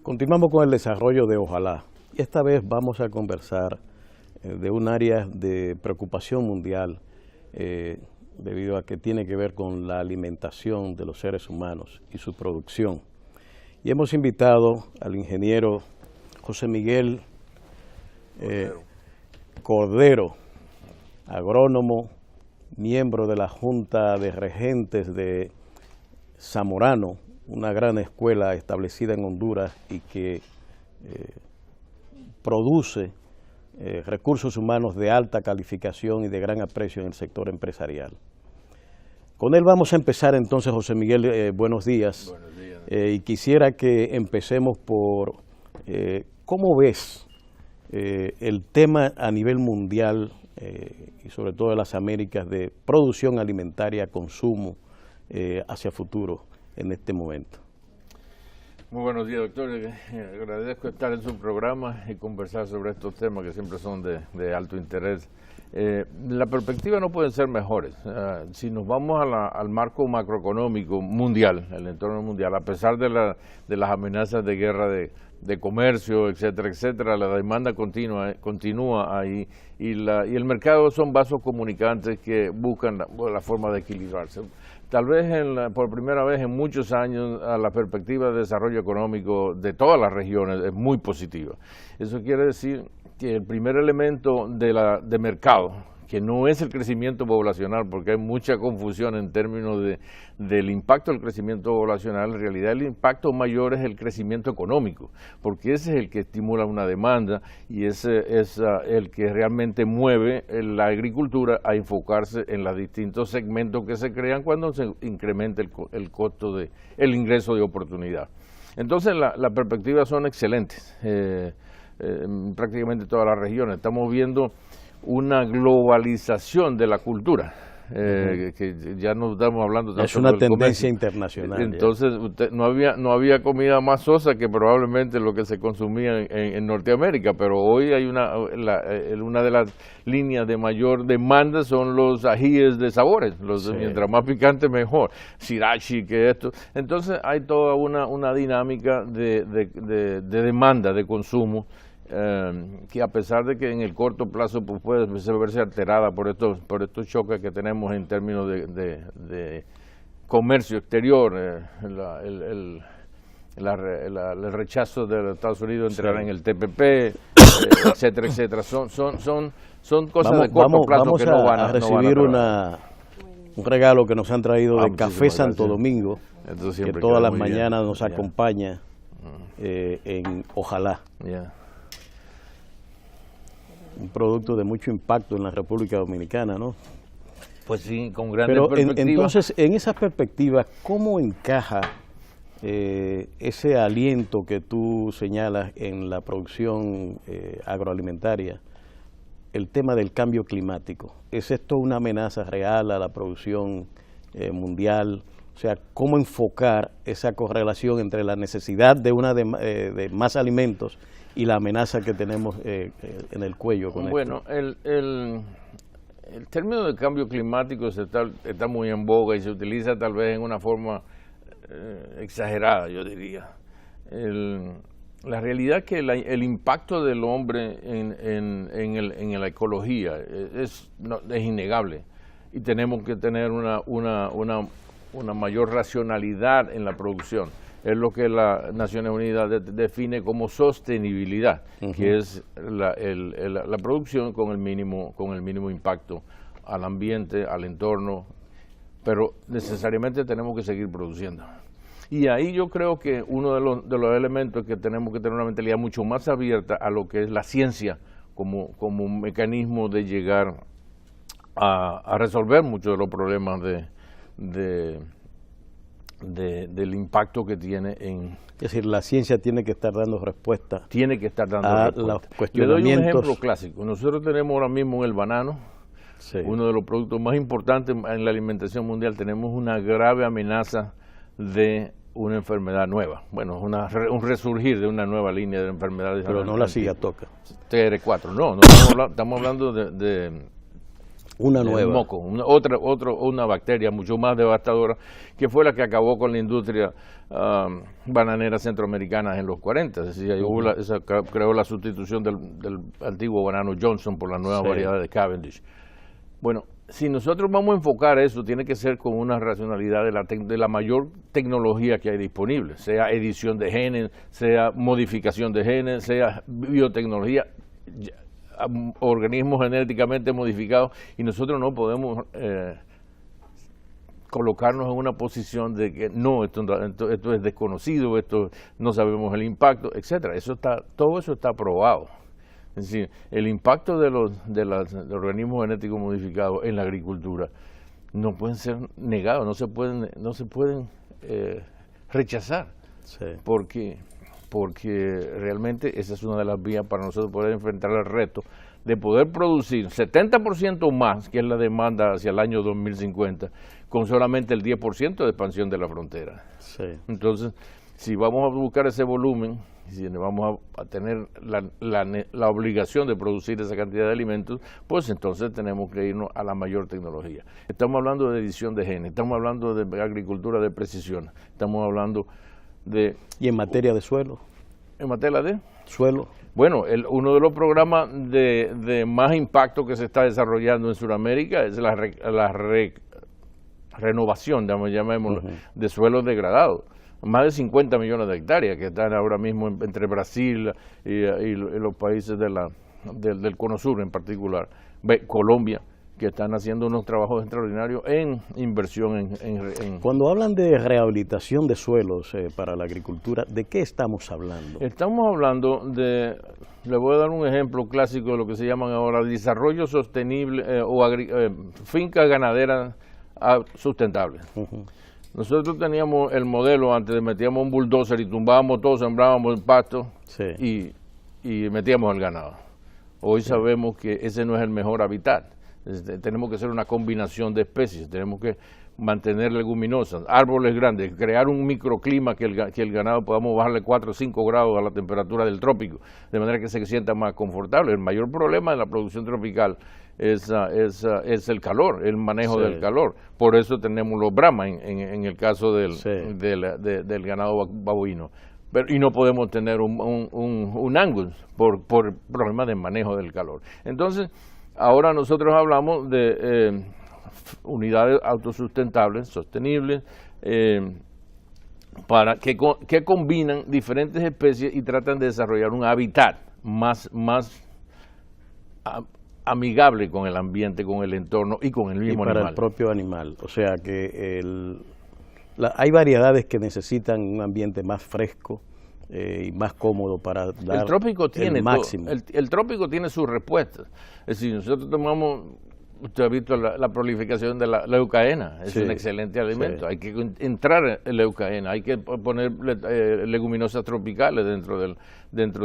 Continuamos con el desarrollo de Ojalá. Y esta vez vamos a conversar de un área de preocupación mundial debido a que tiene que ver con la alimentación de los seres humanos y su producción. Y hemos invitado al ingeniero José Miguel Cordero, agrónomo, miembro de la Junta de Regentes de Zamorano, una gran escuela establecida en Honduras y que produce recursos humanos de alta calificación y de gran aprecio en el sector empresarial. Con él vamos a empezar entonces, José Miguel, buenos días. Buenos días. Y quisiera que empecemos por cómo ves el tema a nivel mundial y sobre todo de las Américas de producción alimentaria, consumo hacia futuro en este momento. Muy buenos días, doctor. Agradezco estar en su programa y conversar sobre estos temas que siempre son de alto interés. La perspectiva no pueden ser mejores. Si nos vamos al marco macroeconómico mundial, el entorno mundial, a pesar de las amenazas de guerra de comercio, etcétera, etcétera, la demanda continúa ahí y el mercado son vasos comunicantes que buscan la forma de equilibrarse. Tal vez por primera vez en muchos años la perspectiva de desarrollo económico de todas las regiones es muy positiva. Eso quiere decir que el primer elemento de mercado, que no es el crecimiento poblacional, porque hay mucha confusión en términos del impacto del crecimiento poblacional, en realidad el impacto mayor es el crecimiento económico, porque ese es el que estimula una demanda y ese es el que realmente mueve la agricultura a enfocarse en los distintos segmentos que se crean cuando se incrementa el costo el ingreso de oportunidad. Entonces las perspectivas son excelentes en prácticamente todas las regiones. Estamos viendo una globalización de la cultura, que ya no estamos hablando tanto. Es una tendencia internacional. Entonces no había comida más sosa que probablemente lo que se consumía en Norteamérica, pero hoy hay una de las líneas de mayor demanda son los ajíes de sabores, sí. Mientras más picante mejor, sriracha, que esto. Entonces hay toda una dinámica de demanda, de consumo, que a pesar de que en el corto plazo pues, puede verse alterada por estos choques que tenemos en términos de comercio exterior, el rechazo de Estados Unidos de entrar en el TPP, etcétera, etcétera, son cosas de corto plazo que no van a recibir un regalo que nos han traído de Café Santo Domingo, que todas las mañanas nos acompaña en Ojalá. Un producto de mucho impacto en la República Dominicana, ¿no? Pues sí, con grandes perspectivas. Entonces, en esa perspectiva, ¿cómo encaja ese aliento que tú señalas en la producción agroalimentaria, el tema del cambio climático? ¿Es esto una amenaza real a la producción mundial? O sea, ¿cómo enfocar esa correlación entre la necesidad de más alimentos y la amenaza que tenemos en el cuello con Bueno, el término de cambio climático está muy en boga y se utiliza tal vez en una forma exagerada, yo diría. La realidad es que el impacto del hombre en la ecología es innegable y tenemos que tener una mayor racionalidad en la producción. Es lo que las Naciones Unidas define como sostenibilidad, que es la producción con el mínimo impacto al ambiente, al entorno, pero necesariamente tenemos que seguir produciendo. Y ahí yo creo que uno de los elementos que tenemos que tener una mentalidad mucho más abierta a lo que es la ciencia como un mecanismo de llegar a resolver muchos de los problemas del impacto que tiene Es decir, la ciencia tiene que estar dando respuesta. Tiene que estar dando a respuesta. los cuestionamientos. Le doy un ejemplo clásico. Nosotros tenemos ahora mismo el banano, sí, uno de los productos más importantes en la alimentación mundial. Tenemos una grave amenaza de una enfermedad nueva. Bueno, un resurgir de una nueva línea de enfermedades. Pero no la sigatoca. TR4, no estamos hablando Una nueva. moco, una bacteria mucho más devastadora, que fue la que acabó con la industria bananera centroamericana en los 40. Es decir, creó la sustitución del antiguo banano Johnson por la nueva variedad de Cavendish. Bueno, si nosotros vamos a enfocar eso, tiene que ser con una racionalidad de la mayor tecnología que hay disponible, sea edición de genes, sea modificación de genes, sea biotecnología, organismos genéticamente modificados, y nosotros no podemos colocarnos en una posición de que no, esto es desconocido, esto no sabemos el impacto, etcétera. Todo eso está probado. Es decir, el impacto de los organismos genéticos modificados en la agricultura no pueden ser negados, no se pueden rechazar, porque realmente esa es una de las vías para nosotros poder enfrentar el reto de poder producir 70% más, que es la demanda hacia el año 2050, con solamente el 10% de expansión de la frontera. Entonces, si vamos a buscar ese volumen, si vamos a tener la obligación de producir esa cantidad de alimentos, pues entonces tenemos que irnos a la mayor tecnología. Estamos hablando de edición de genes, estamos hablando de agricultura de precisión, estamos hablando de... ¿Y en materia de suelo? ¿En materia de? Suelo. Bueno, uno de los programas de más impacto que se está desarrollando en Sudamérica es la renovación, llamémoslo, de suelos degradados. Más de 50 millones de hectáreas que están ahora mismo entre Brasil y los países del Cono Sur en particular, Colombia, que están haciendo unos trabajos extraordinarios en inversión en... Cuando hablan de rehabilitación de suelos para la agricultura, ¿de qué estamos hablando? Estamos hablando le voy a dar un ejemplo clásico de lo que se llaman ahora desarrollo sostenible fincas ganaderas sustentables. Nosotros teníamos el modelo antes de metíamos un bulldozer y tumbábamos todo, sembrábamos el pasto y metíamos el ganado. Hoy sabemos que ese no es el mejor hábitat. Tenemos que hacer una combinación de especies, tenemos que mantener leguminosas, árboles grandes, crear un microclima que el ganado podamos bajarle 4 o 5 grados a la temperatura del trópico, de manera que se sienta más confortable. El mayor problema de la producción tropical es el calor, el manejo del calor. Por eso tenemos los Brahma en el caso del ganado babuino. Y no podemos tener un Angus por problemas de manejo del calor. Entonces, ahora nosotros hablamos de unidades autosustentables, sostenibles, que combinan diferentes especies y tratan de desarrollar un hábitat más amigable con el ambiente, con el entorno y con el mismo animal. Y para el propio animal. O sea que hay variedades que necesitan un ambiente más fresco y más cómodo para dar el máximo. El trópico tiene sus respuestas. Es decir, nosotros tomamos... Usted ha visto la prolificación de la leucaena, es un excelente alimento. Hay que entrar en leucaena, hay que poner leguminosas tropicales dentro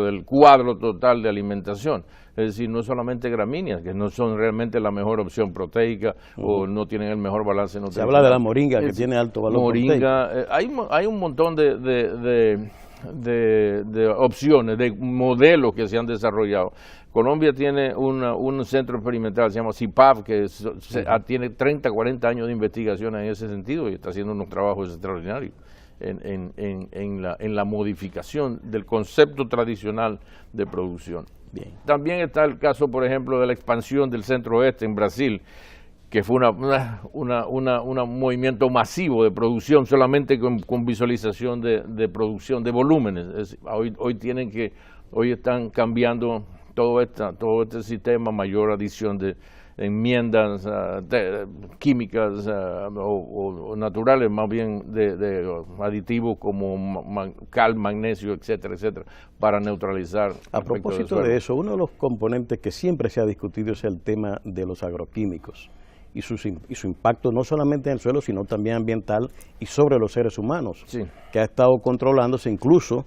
del cuadro total de alimentación. Es decir, no solamente gramíneas, que no son realmente la mejor opción proteica o no tienen el mejor balance nutricional. Se habla de la moringa, que tiene alto valor proteico. Hay un montón de opciones, de modelos que se han desarrollado. Colombia tiene un centro experimental, se llama CIPAV, que tiene 30, 40 años de investigación en ese sentido y está haciendo unos trabajos extraordinarios en la modificación del concepto tradicional de producción. Bien. También está el caso, por ejemplo, de la expansión del centro-oeste en Brasil, que fue un movimiento masivo de producción, solamente con visualización de producción, de volúmenes. Hoy están cambiando todo este sistema, mayor adición de enmiendas químicas o naturales, más bien de aditivos como cal, magnesio, etcétera, etcétera, para neutralizar. A propósito de eso, uno de los componentes que siempre se ha discutido es el tema de los agroquímicos y su impacto no solamente en el suelo, sino también ambiental y sobre los seres humanos, que ha estado controlándose incluso.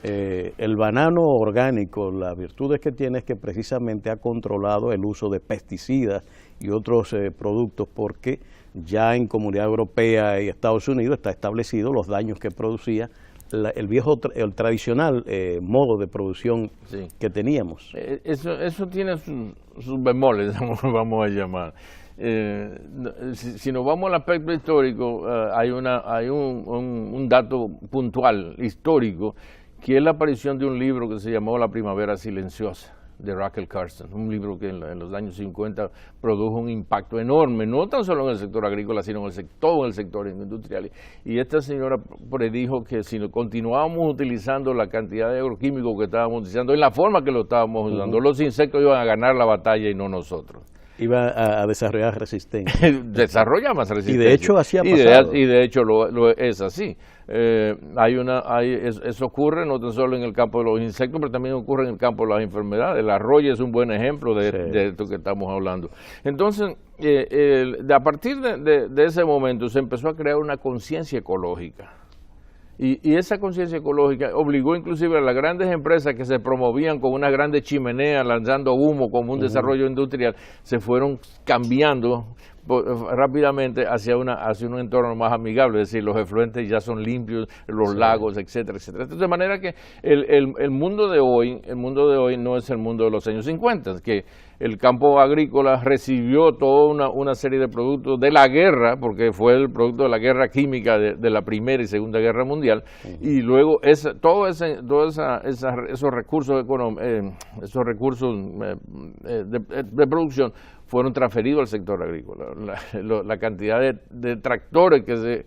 El banano orgánico, las virtudes que tiene es que precisamente ha controlado el uso de pesticidas y otros productos, porque ya en Comunidad Europea y Estados Unidos está establecido los daños que producía el tradicional modo de producción que teníamos. Eso tiene sus bemoles, vamos a llamar. Si nos vamos al aspecto histórico, hay un dato puntual, histórico, que es la aparición de un libro que se llamó La Primavera Silenciosa, de Rachel Carson, un libro que en los años 50 produjo un impacto enorme, no tan solo en el sector agrícola, sino en todo el sector industrial. Y esta señora predijo que si continuábamos utilizando la cantidad de agroquímicos que estábamos utilizando, en la forma que lo estábamos usando, los insectos iban a ganar la batalla y no nosotros. Iba a desarrollar resistencia. Desarrolla más resistencia. Y de hecho así ha pasado. Y de hecho es así. Eso ocurre no tan solo en el campo de los insectos, pero también ocurre en el campo de las enfermedades. El arroyo es un buen ejemplo de esto que estamos hablando. Entonces, a partir de ese momento se empezó a crear una conciencia ecológica. Y esa conciencia ecológica obligó inclusive a las grandes empresas que se promovían con unas grandes chimeneas lanzando humo como un desarrollo industrial, se fueron cambiando rápidamente hacia un entorno más amigable, es decir, los efluentes ya son limpios, los lagos, etcétera, etcétera. Entonces, de manera que el mundo de hoy no es el mundo de los años 50, que el campo agrícola recibió toda una serie de productos de la guerra, porque fue el producto de la guerra química de la Primera y Segunda Guerra Mundial, y luego todos esos recursos de producción fueron transferidos al sector agrícola. La cantidad de tractores que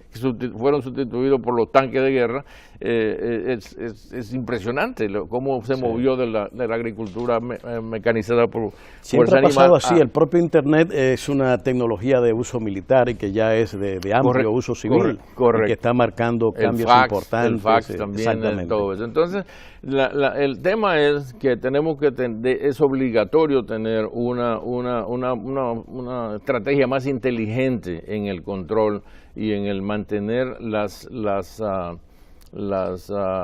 fueron sustituidos por los tanques de guerra es impresionante cómo se movió de la agricultura mecanizada por siempre ha pasado así. El propio Internet es una tecnología de uso militar y que ya es de amplio uso civil, correcto. Y que está marcando cambios importantes. El fax también, todo eso. Entonces, el tema es que es obligatorio tener una estrategia más inteligente en el control y en el mantener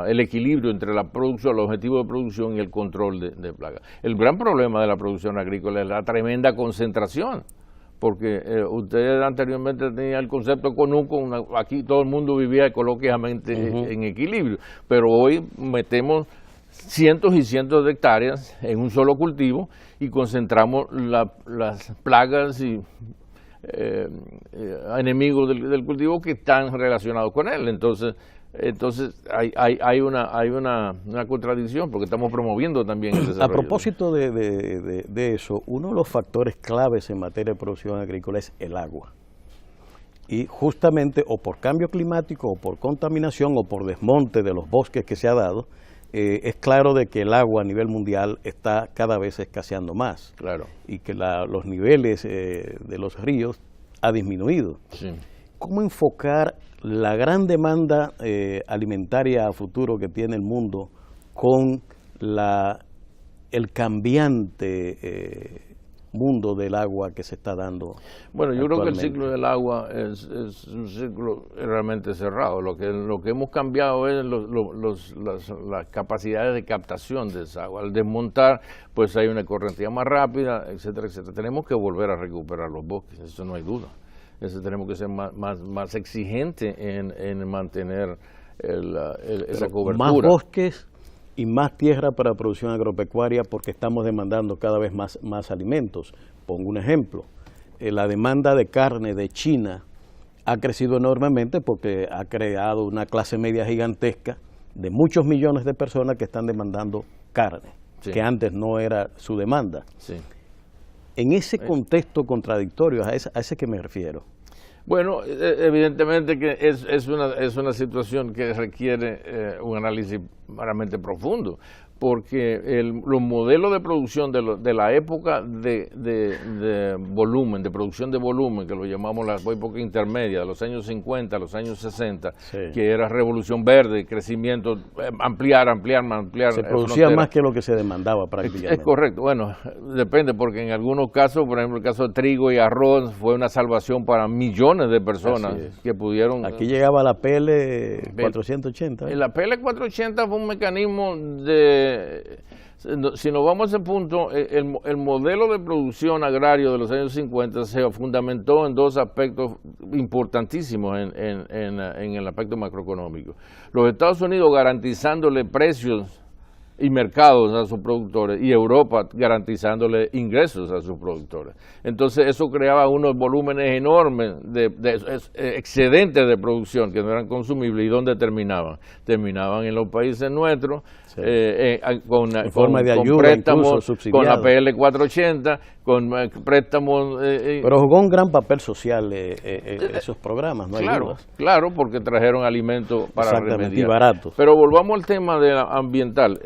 el equilibrio entre la producción, el objetivo de producción y el control de plagas. El gran problema de la producción agrícola es la tremenda concentración, porque usted anteriormente tenía el concepto conuco, aquí todo el mundo vivía ecológicamente en equilibrio, pero hoy metemos cientos y cientos de hectáreas en un solo cultivo y concentramos las plagas y enemigos del cultivo que están relacionados con él. Entonces hay una contradicción porque estamos promoviendo también el desarrollo. A propósito de eso, uno de los factores claves en materia de producción agrícola es el agua. Y justamente o por cambio climático o por contaminación o por desmonte de los bosques que se ha dado, es claro de que el agua a nivel mundial está cada vez escaseando más. Claro. Y que los niveles de los ríos ha disminuido. Sí. ¿Cómo enfocar la gran demanda alimentaria a futuro que tiene el mundo con el cambiante mundo del agua que se está dando? Bueno, yo creo que el ciclo del agua es un ciclo realmente cerrado. Lo que hemos cambiado es las capacidades de captación de esa agua. Al desmontar, pues hay una correntía más rápida, etcétera, etcétera. Tenemos que volver a recuperar los bosques, eso no hay duda. Tenemos que ser más exigentes en mantener esa cobertura. Más bosques y más tierra para producción agropecuaria porque estamos demandando cada vez más alimentos. Pongo un ejemplo. La demanda de carne de China ha crecido enormemente porque ha creado una clase media gigantesca de muchos millones de personas que están demandando carne, que antes no era su demanda. Sí. En ese contexto contradictorio, a ese que me refiero. Bueno, evidentemente que es una situación que requiere un análisis realmente profundo, porque los modelos de producción de la época de volumen, de producción de volumen, que lo llamamos la época intermedia, de los años 50 a los años 60, que era revolución verde, crecimiento, ampliar. Se producía más que lo que se demandaba prácticamente. Es correcto, bueno, depende, porque en algunos casos, por ejemplo, el caso de trigo y arroz, fue una salvación para millones de personas que pudieron... Aquí llegaba la PL 480. La PL 480 fue un mecanismo de... Si nos vamos a ese punto, el modelo de producción agrario de los años 50 se fundamentó en dos aspectos importantísimos en el aspecto macroeconómico. Los Estados Unidos garantizándole precios y mercados a sus productores, y Europa garantizándole ingresos a sus productores. Entonces eso creaba unos volúmenes enormes de excedentes de producción que no eran consumibles. ¿Y dónde terminaban? Terminaban en los países nuestros, sí, con préstamos, con la PL 480, con préstamos. Pero jugó un gran papel social esos programas, ¿no? Claro, claro, porque trajeron alimentos para remediar. Y baratos. Pero volvamos al tema ambiental.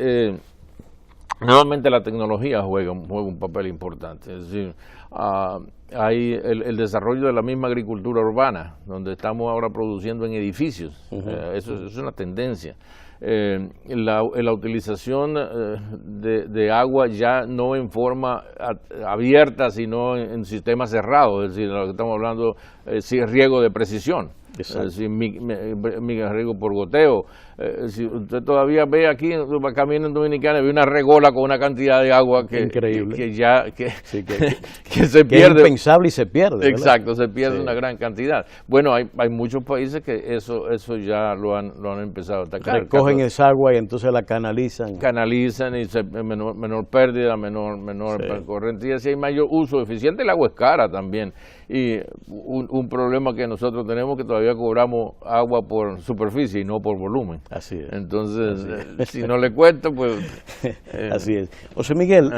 Nuevamente la tecnología juega un papel importante. Es decir, hay el desarrollo de la misma agricultura urbana, donde estamos ahora produciendo en edificios. Eso es una tendencia. La utilización de agua ya no en forma abierta, sino en sistemas cerrados. Es decir, lo que estamos hablando es riego de precisión. Es decir, riego por goteo. Si usted todavía ve aquí, camina en Dominicana, ve una regola con una cantidad de agua que se pierde. Que es impensable y se pierde, ¿verdad? Exacto, se pierde una gran cantidad. Bueno, hay muchos países que eso ya lo han empezado a atacar. Recogen esa agua y entonces la canalizan. Canalizan y menor pérdida, menor corriente. Y así hay mayor uso eficiente. El agua es cara también. Y un problema que nosotros tenemos, que todavía cobramos agua por superficie y no por volumen. Así es. Entonces, si no le cuento, pues... Así es. José Miguel,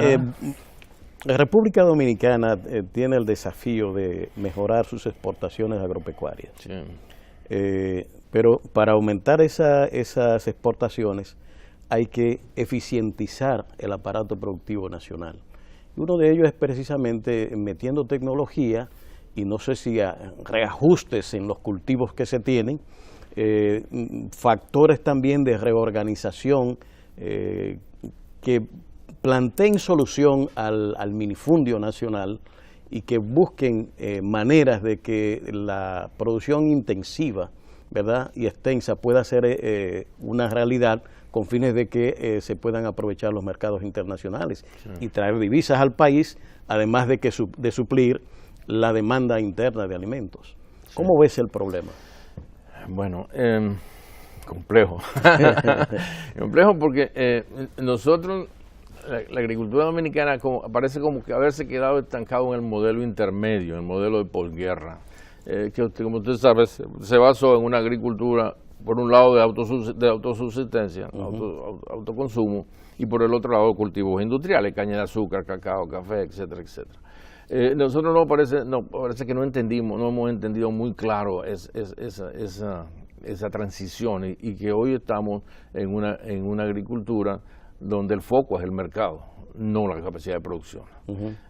la República Dominicana tiene el desafío de mejorar sus exportaciones agropecuarias. Sí. Pero para aumentar esas exportaciones hay que eficientizar el aparato productivo nacional. Y uno de ellos es precisamente metiendo tecnología y no sé si reajustes en los cultivos que se tienen, factores también de reorganización que planteen solución al minifundio nacional y que busquen maneras de que la producción intensiva, ¿verdad?, y extensa pueda ser una realidad con fines de que se puedan aprovechar los mercados internacionales, sí, y traer divisas al país, además de suplir la demanda interna de alimentos. ¿Cómo ves el problema? Bueno, complejo. Complejo porque nosotros, la agricultura dominicana, parece como que haberse quedado estancado en el modelo intermedio, el modelo de posguerra, que como usted sabe, se basó en una agricultura, por un lado, de autosubsistencia, autoconsumo, y por el otro lado, cultivos industriales, caña de azúcar, cacao, café, etcétera, etcétera. Nosotros parece que no hemos entendido muy claro esa transición y que hoy estamos en una agricultura donde el foco es el mercado, no la capacidad de producción.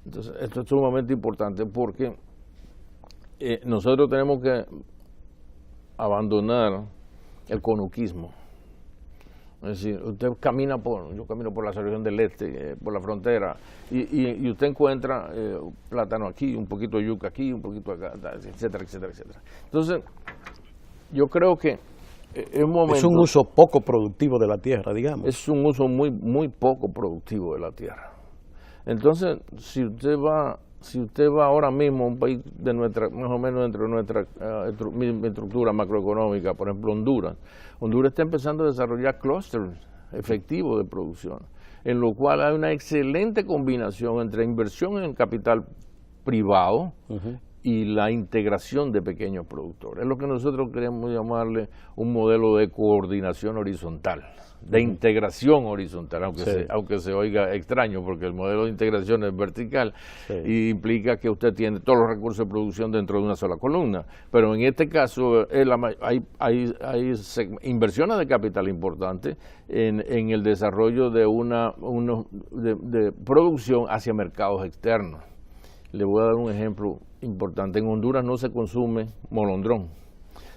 Entonces, esto es sumamente importante porque nosotros tenemos que abandonar el conuquismo. Es decir, yo camino por la región del este, por la frontera, y usted encuentra plátano aquí, un poquito de yuca aquí, un poquito acá, etcétera, etcétera, etcétera. Entonces, yo creo que es un uso poco productivo de la tierra, digamos. Es un uso muy, muy poco productivo de la tierra. Entonces, si usted va ahora mismo a un país de más o menos dentro de nuestra misma estructura macroeconómica, por ejemplo Honduras está empezando a desarrollar clústeres efectivos de producción, en lo cual hay una excelente combinación entre inversión en capital privado y la integración de pequeños productores. Es lo que nosotros queremos llamarle un modelo de coordinación horizontal, de integración horizontal, aunque se oiga extraño, porque el modelo de integración es vertical y implica que usted tiene todos los recursos de producción dentro de una sola columna. Pero en este caso hay inversiones de capital importantes en el desarrollo de de producción hacia mercados externos. Le voy a dar un ejemplo importante. En Honduras no se consume molondrón.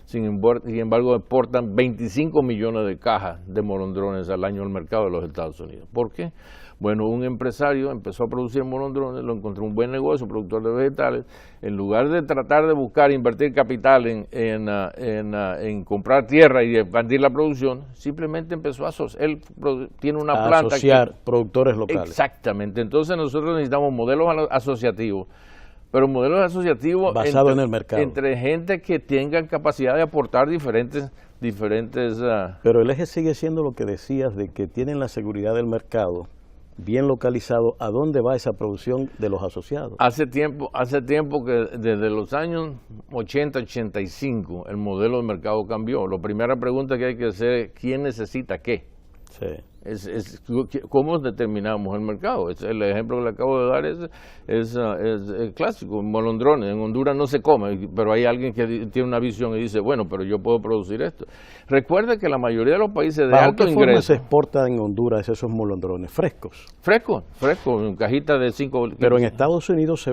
Sin embargo, exportan 25 millones de cajas de molondrones al año al mercado de los Estados Unidos. ¿Por qué? Bueno, un empresario empezó a producir molondrones, lo encontró un buen negocio, productor de vegetales. En lugar de tratar de invertir capital en comprar tierra y expandir la producción, simplemente empezó él tiene una planta asociar productores locales. Exactamente. Entonces nosotros necesitamos modelos asociativos, pero modelos asociativos basado en el mercado, entre gente que tengan capacidad de aportar diferentes diferentes... Pero el eje sigue siendo lo que decías, de que tienen la seguridad del mercado bien localizado. ¿A dónde va esa producción de los asociados? Hace tiempo que desde los años 80, 85, el modelo de mercado cambió. La primera pregunta que hay que hacer es, ¿quién necesita qué? Sí. ¿Cómo determinamos el mercado? El ejemplo que le acabo de dar es clásico, molondrones. En Honduras no se come, pero hay alguien que tiene una visión y dice, bueno, pero yo puedo producir esto. Recuerde que la mayoría de los países de alto ingreso... ¿Cómo se exporta en Honduras esos molondrones? ¿Frescos? Fresco, en cajita de 5... Pero en Estados Unidos se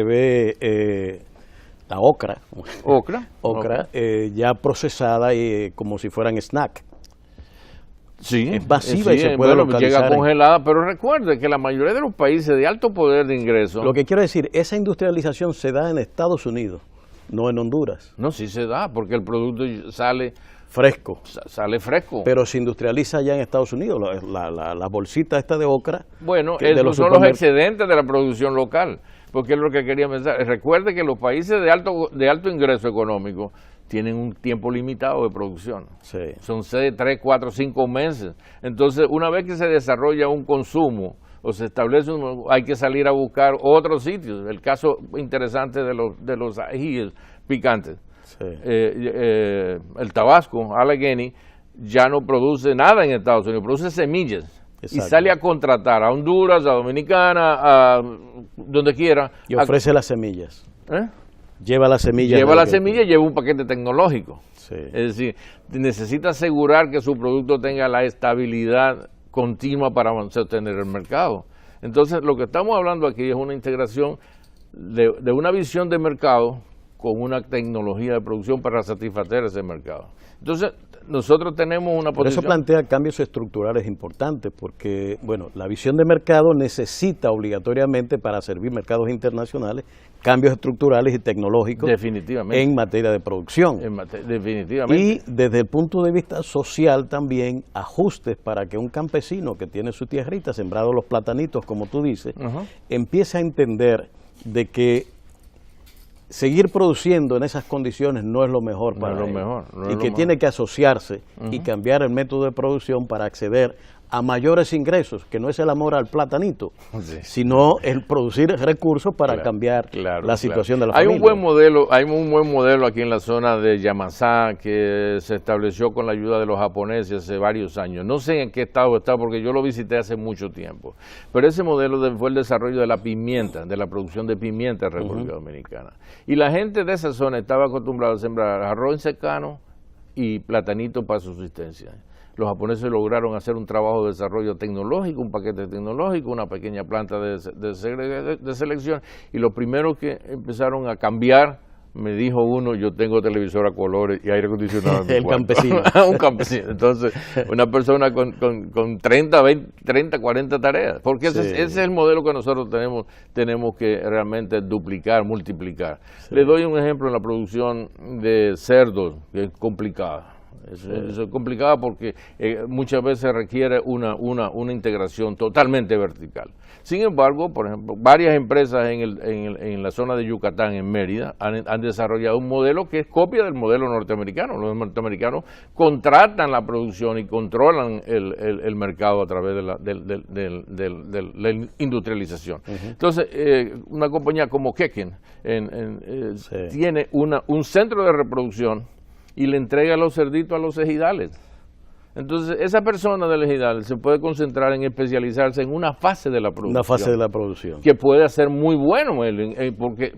ve la ocra. Ocra. Ya procesada y como si fueran snack. Sí, es masiva y se puede localizar. Llega congelada, pero recuerde que la mayoría de los países de alto poder de ingreso... Lo que quiero decir, esa industrialización se da en Estados Unidos, no en Honduras. No, sí se da, porque el producto sale... Fresco. Sale fresco. Pero se industrializa ya en Estados Unidos, la bolsita esta de ocra. Bueno, esos son los excedentes de la producción local, porque es lo que quería pensar. Recuerde que los países de alto ingreso económico tienen un tiempo limitado de producción. Sí. Son 6, 3, 4, 5 meses. Entonces, una vez que se desarrolla un consumo o se establece hay que salir a buscar otros sitios. El caso interesante de los ajíes picantes. Sí. El Tabasco, Allegheny, ya no produce nada en Estados Unidos, produce semillas. Exacto. Y sale a contratar a Honduras, a Dominicana, a donde quiera. Y ofrece las semillas. ¿Eh? Lleva las semillas. Lleva las semillas y lleva un paquete tecnológico. Sí. Es decir, necesita asegurar que su producto tenga la estabilidad continua para sostener el mercado. Entonces, lo que estamos hablando aquí es una integración de una visión de mercado con una tecnología de producción para satisfacer ese mercado. Entonces, nosotros tenemos una posición... Pero eso plantea cambios estructurales importantes, porque, bueno, la visión de mercado necesita obligatoriamente, para servir mercados internacionales, cambios estructurales y tecnológicos en materia de producción. Definitivamente. Y desde el punto de vista social también, ajustes para que un campesino que tiene su tierrita, sembrado los platanitos, como tú dices, empiece a entender de que seguir produciendo en esas condiciones no es lo mejor para él, y que tiene que asociarse y cambiar el método de producción para acceder a mayores ingresos, que no es el amor al platanito, sino el producir recursos para cambiar la situación de la familia. Hay un buen modelo aquí en la zona de Yamasá que se estableció con la ayuda de los japoneses hace varios años. No sé en qué estado está porque yo lo visité hace mucho tiempo, pero ese modelo fue el desarrollo de la pimienta, de la producción de pimienta en República Dominicana. Y la gente de esa zona estaba acostumbrada a sembrar arroz secano y platanito para subsistencia. Los japoneses lograron hacer un trabajo de desarrollo tecnológico, un paquete tecnológico, una pequeña planta de selección, y lo primero que empezaron a cambiar, me dijo uno, yo tengo televisor a colores y aire acondicionado en mi cuarto. Campesino. Un campesino. Entonces, una persona con 30, 40 tareas, porque ese es el modelo que nosotros tenemos que realmente duplicar, multiplicar. Le doy un ejemplo en la producción de cerdos, que es complicada. Eso es complicado porque muchas veces requiere una integración totalmente vertical. Sin embargo, por ejemplo, varias empresas en la zona de Yucatán, en Mérida, han desarrollado un modelo que es copia del modelo norteamericano. Los norteamericanos contratan la producción y controlan el mercado a través de la industrialización. Entonces, una compañía como Keken tiene un centro de reproducción y le entrega los cerditos a los ejidales. Entonces, esa persona del ejidal se puede concentrar en especializarse en una fase de la producción. Una fase de la producción. Que puede hacer muy bueno,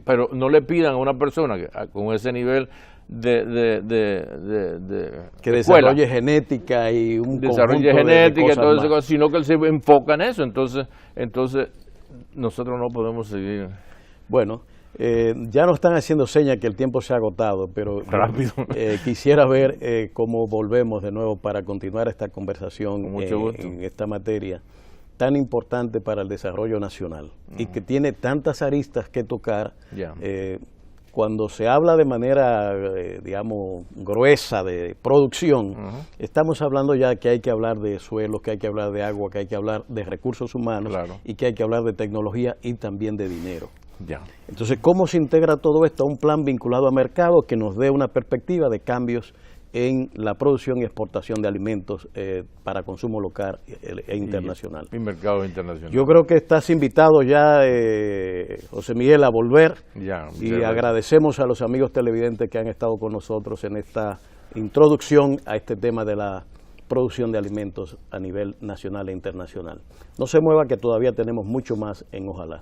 pero no le pidan a una persona con ese nivel que desarrolle genética y un desarrolle genética, sino que él se enfoca en eso. Entonces nosotros no podemos seguir. Bueno, ya nos están haciendo señas que el tiempo se ha agotado, pero rápido. Quisiera ver cómo volvemos de nuevo para continuar esta conversación en esta materia tan importante para el desarrollo nacional y que tiene tantas aristas que tocar. Cuando se habla de manera, digamos, gruesa de producción, estamos hablando ya que hay que hablar de suelos, que hay que hablar de agua, que hay que hablar de recursos humanos y que hay que hablar de tecnología y también de dinero. Entonces, ¿cómo se integra todo esto a un plan vinculado a mercado que nos dé una perspectiva de cambios en la producción y exportación de alimentos para consumo local e internacional. Y mercado internacional. Yo creo que estás invitado ya, José Miguel, a volver, y agradecemos a los amigos televidentes que han estado con nosotros en esta introducción a este tema de la producción de alimentos a nivel nacional e internacional. No se mueva, que todavía tenemos mucho más en Ojalá.